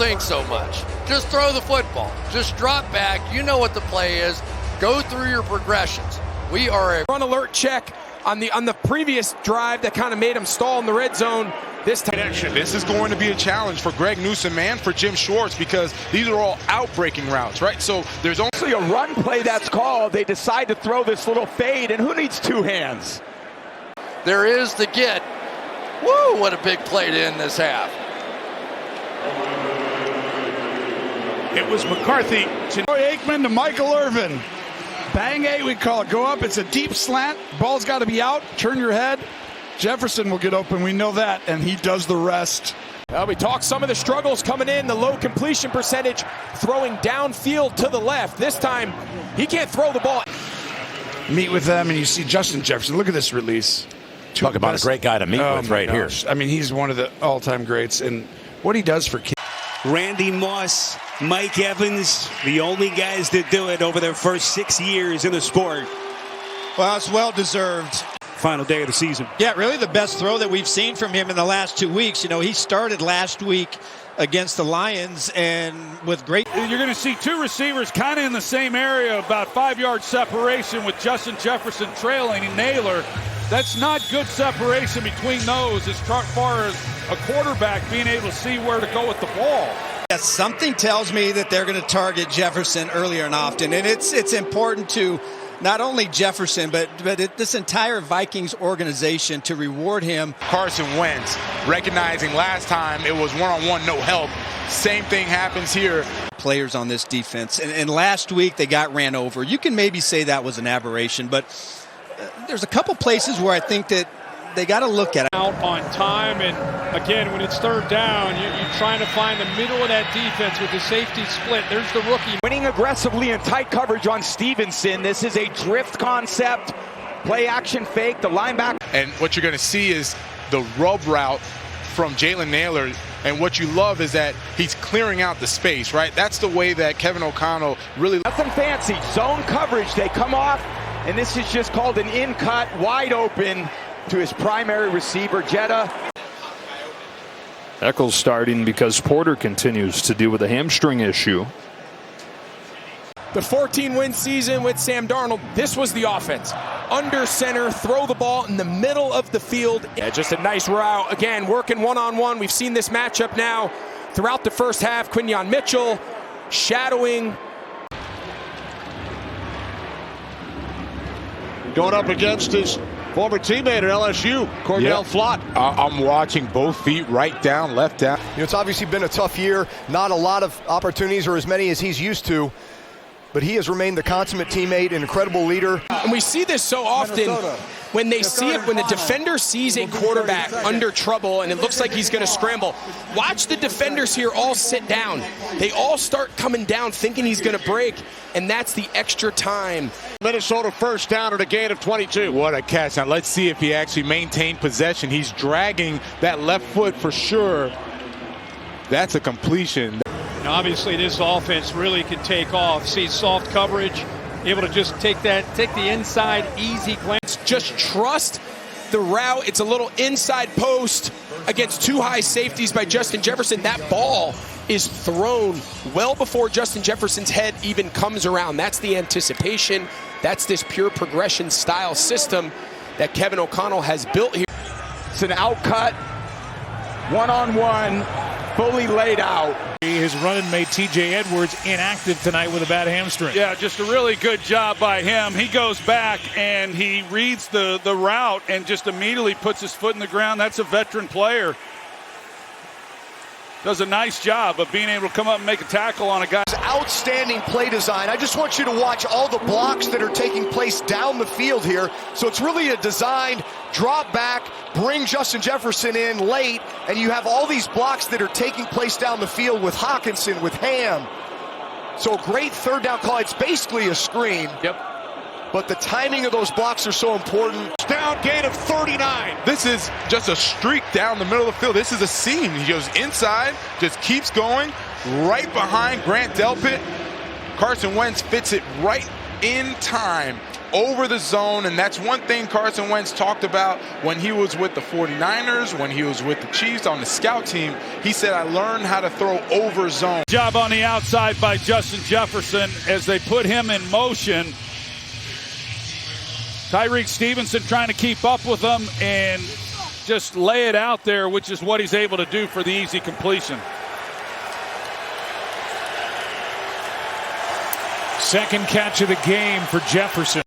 think so much. Just throw the football. Just drop back. You know what the play is. Go through your progressions. We are a run alert check on the previous drive that kind of made him stall in the red zone. This time, this is going to be a challenge for Greg Newsome and for Jim Schwartz because these are all out-breaking routes, right? So there's only a run play that's called. They decide to throw this little fade, and who needs two hands? There is the get. Woo, what a big play to end this half. It was McCarthy to Aikman to Michael Irvin. Bang eight, we call it. Go up. It's a deep slant. Ball's got to be out. Turn your head. Jefferson will get open. We know that, and he does the rest. Well, we talked some of the struggles coming in, the low completion percentage, throwing downfield to the left. This time, he can't throw the ball. Meet with them, and you see Justin Jefferson. Look at this release. Talk about a great guy to meet with right here. I mean, he's one of the all-time greats, and what he does for kids. Randy Moss, Mike Evans, the only guys that do it over their first 6 years in the sport. Well, it's well-deserved. Final day of the season. Yeah, really the best throw that we've seen from him in the last 2 weeks. You know, he started last week against the Lions and with great... You're going to see two receivers kind of in the same area, about 5-yard separation with Justin Jefferson trailing Naylor. That's not good separation between those as far as a quarterback being able to see where to go with the ball. Yeah, something tells me that they're going to target Jefferson earlier and often, and it's important to not only Jefferson, but this entire Vikings organization to reward him. Carson Wentz, recognizing last time it was one-on-one, no help. Same thing happens here. Players on this defense, and last week they got ran over. You can maybe say that was an aberration, but there's a couple places where I think that they got to look at it. Out on time, and again, when it's third down, you're trying to find the middle of that defense with the safety split. There's the rookie. Winning aggressively in tight coverage on Stevenson. This is a drift concept. Play action fake, the linebacker. And what you're going to see is the rub route from Jalen Naylor. And what you love is that he's clearing out the space, right? That's the way that Kevin O'Connell really... Nothing fancy. Zone coverage. They come off, and this is just called an in-cut, wide open to his primary receiver, Jetta. Eccles starting because Porter continues to deal with a hamstring issue. The 14-win season with Sam Darnold, this was the offense. Under center, throw the ball in the middle of the field. Yeah, just a nice route. Again, working one-on-one. We've seen this matchup now throughout the first half. Quinyon Mitchell shadowing. Going up against his former teammate at LSU, Cordell Flott. I'm watching both feet, right down, left down. You know, it's obviously been a tough year. Not a lot of opportunities or as many as he's used to. But he has remained the consummate teammate, an incredible leader. And we see this so often when they see it, when the defender sees a quarterback under trouble and it looks like he's going to scramble. Watch the defenders here all sit down. They all start coming down thinking he's going to break, and that's the extra time. Minnesota first down at a gain of 22. What a catch. Now let's see if he actually maintained possession. He's dragging that left foot for sure. That's a completion. And obviously this offense really can take off. See soft coverage, able to just take the inside easy glance. Just trust the route. It's a little inside post against two high safeties by Justin Jefferson. That ball is thrown well before Justin Jefferson's head even comes around. That's the anticipation. That's this pure progression style system that Kevin O'Connell has built here. It's an outcut, one-on-one, fully laid out. His running mate TJ Edwards inactive tonight with a bad hamstring. Yeah, just a really good job by him. He goes back and he reads the route and just immediately puts his foot in the ground. That's a veteran player. Does a nice job of being able to come up and make a tackle on a guy. Outstanding play design. I just want you to watch all the blocks that are taking place down the field here. So it's really a designed drop back, bring Justin Jefferson in late, and you have all these blocks that are taking place down the field with Hawkinson, with Ham. So a great third down call. It's basically a screen. Yep. But the timing of those blocks are so important. Down gain of 39. This is just a streak down the middle of the field. This is a seam. He goes inside, just keeps going, right behind Grant Delpit. Carson Wentz fits it right in time over the zone, and that's one thing Carson Wentz talked about when he was with the 49ers, when he was with the Chiefs on the scout team. He said, I learned how to throw over zone. Job on the outside by Justin Jefferson as they put him in motion. Tyreek Stevenson trying to keep up with them and just lay it out there, which is what he's able to do for the easy completion. Second catch of the game for Jefferson.